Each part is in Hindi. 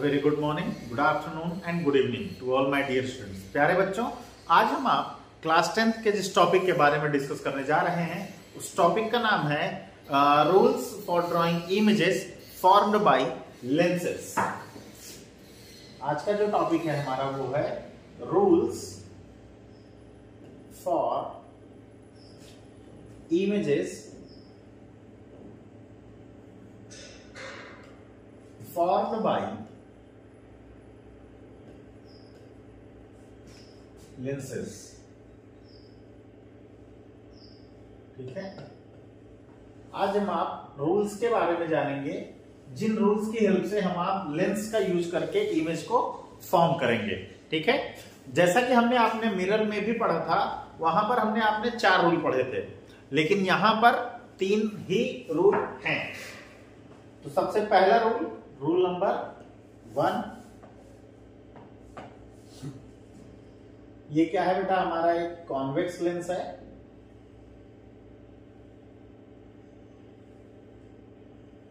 Very good morning, good afternoon and good evening to all my dear students. प्यारे बच्चों, आज हम आप क्लास 10th के जिस टॉपिक के बारे में डिस्कस करने जा रहे हैं उस टॉपिक का नाम है rules for drawing images formed by lenses. आज का जो टॉपिक है हमारा वो है rules for images formed by lenses। ठीक है, आज हम आप रूल्स के बारे में जानेंगे जिन रूल्स की हेल्प से हम आप लेंस का यूज करके इमेज को फॉर्म करेंगे। ठीक है, जैसा कि हमने आपने मिरर में भी पढ़ा था, वहां पर हमने आपने 4 रूल पढ़े थे, लेकिन यहां पर 3 ही रूल हैं। तो सबसे पहला रूल नंबर 1, ये क्या है बेटा? हमारा एक कॉन्वेक्स लेंस है।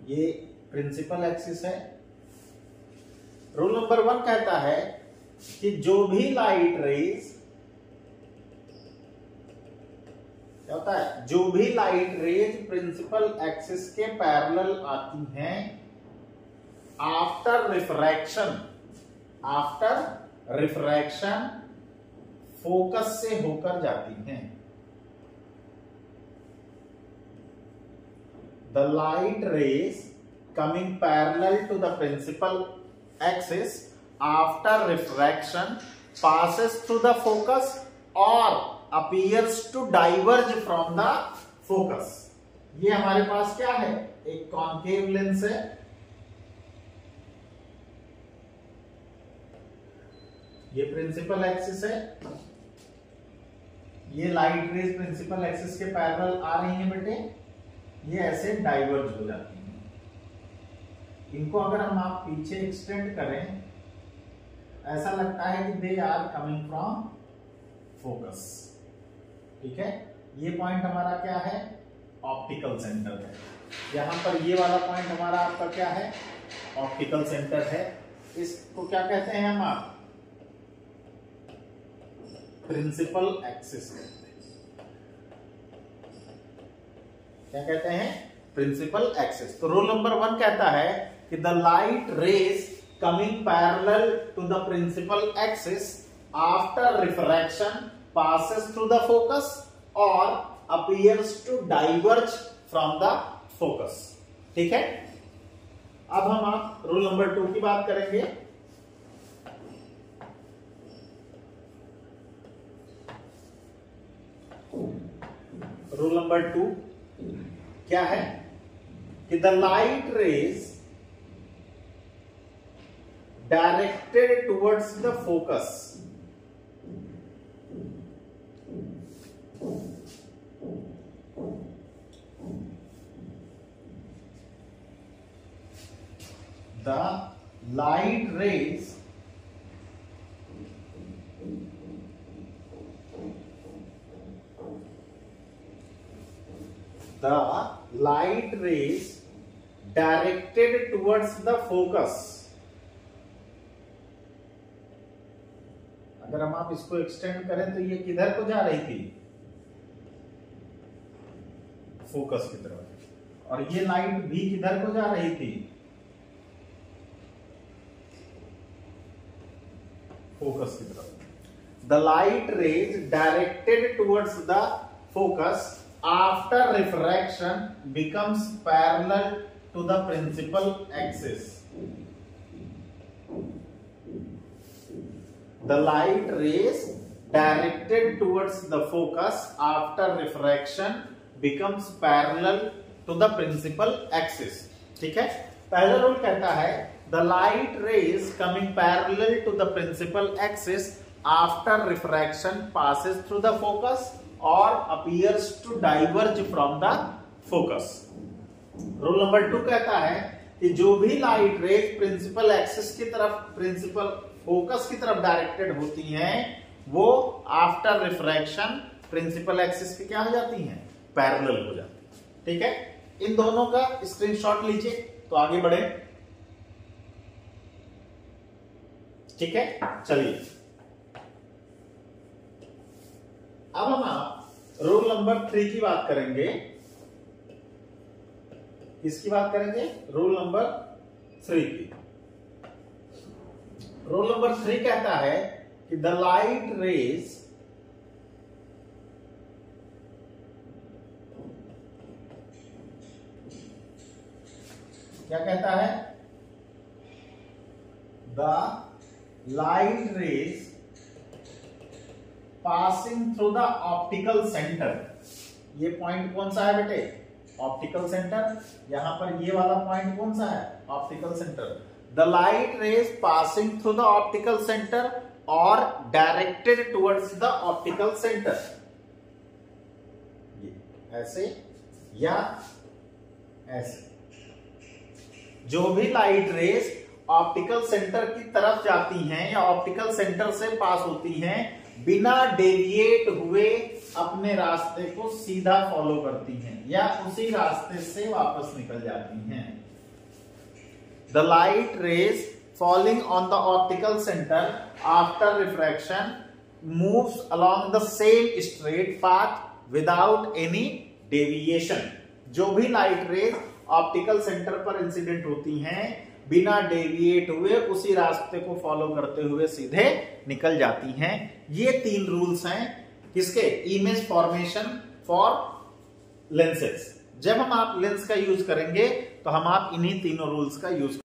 ये प्रिंसिपल एक्सिस है। रूल नंबर 1 कहता है कि जो भी लाइट रेज, क्या होता है, जो भी लाइट रेज प्रिंसिपल एक्सिस के पैरेलल आती हैं, आफ्टर रिफ्रैक्शन फोकस से होकर जाती हैं। The light rays coming parallel to the principal axis after refraction passes through the focus or appears to diverge from the focus। ये हमारे पास क्या है? एक कॉन्केव लेंस है। ये प्रिंसिपल एक्सिस है। ये लाइट रेज प्रिंसिपल एक्सिस के पैरेलल आ रही हैं बेटे, ये ऐसे डाइवर्ज हो जाती हैं। इनको अगर हम आप पीछे एक्सटेंड करें, ऐसा लगता है कि they are coming from focus. ठीक है, ये पॉइंट हमारा क्या है? ऑप्टिकल सेंटर है। यहां पर ये वाला पॉइंट हमारा आपका क्या है? ऑप्टिकल सेंटर है। इसको क्या कहते हैं हम आप? प्रिंसिपल एक्सिस कहते हैं। क्या कहते हैं? Principal axis. तो रूल नंबर 1 कहता है कि the light rays coming parallel to the principal axis after refraction passes through the focus or appears to diverge from the focus। ठीक है, अब हम आप रूल नंबर 2 की बात करेंगे। रूल नंबर 2 क्या है? कि the light rays directed towards the focus light rays directed towards the focus। अगर हम आप इसको एक्सटेंड करें तो ये किधर को जा रही थी? फोकस की तरफ। और ये लाइट भी किधर को जा रही थी? फोकस की तरफ। The light rays directed towards the focus after refraction becomes parallel to the principal axis. The light rays directed towards the focus after refraction becomes parallel to the principal axis. ठीक है, पहला रूल कहता है the light rays coming parallel to the principal axis after refraction passes through the focus or appears to diverge from the focus। Rule number 2 कहता है कि जो भी लाइट रेज प्रिंसिपल एक्सिस की तरफ, प्रिंसिपल फोकस की तरफ डायरेक्टेड होती हैं, वो आफ्टर रिफ्रैक्शन प्रिंसिपल एक्सिस की क्या हो जाती हैं? पैरेलल हो जाती है। ठीक है, इन दोनों का स्क्रीनशॉट लीजिए तो आगे बढ़े। ठीक है, चलिए अब हम रूल नंबर 3 की बात करेंगे। किसकी बात करेंगे? रूल नंबर 3 की। रूल नंबर 3 कहता है कि द लाइट रेज क्या कहता है? The light rays passing through the optical centre. ये पॉइंट कौन सा है बेटे? Optical centre. यहां पर ये वाला पॉइंट कौन सा है? Optical centre. The light rays passing through the optical centre और directed towards the optical centre. ये ऐसे या ऐसे। जो भी लाइट रेज ऑप्टिकल सेंटर की तरफ जाती हैं या ऑप्टिकल सेंटर से पास होती हैं, बिना डेविएट हुए अपने रास्ते को सीधा फॉलो करती हैं या उसी रास्ते से वापस निकल जाती हैं। The light raise falling on the optical centre after refraction moves along the same straight path without any deviation. जो भी लाइट रेज ऑप्टिकल सेंटर पर इंसिडेंट होती हैं, बिना डेविएट हुए उसी रास्ते को फॉलो करते हुए सीधे निकल जाती हैं। ये 3 रूल्स हैं किसके? Image formation for lenses. जब हम आप लेंस का यूज करेंगे तो हम आप इन्हीं तीनों रूल्स का यूज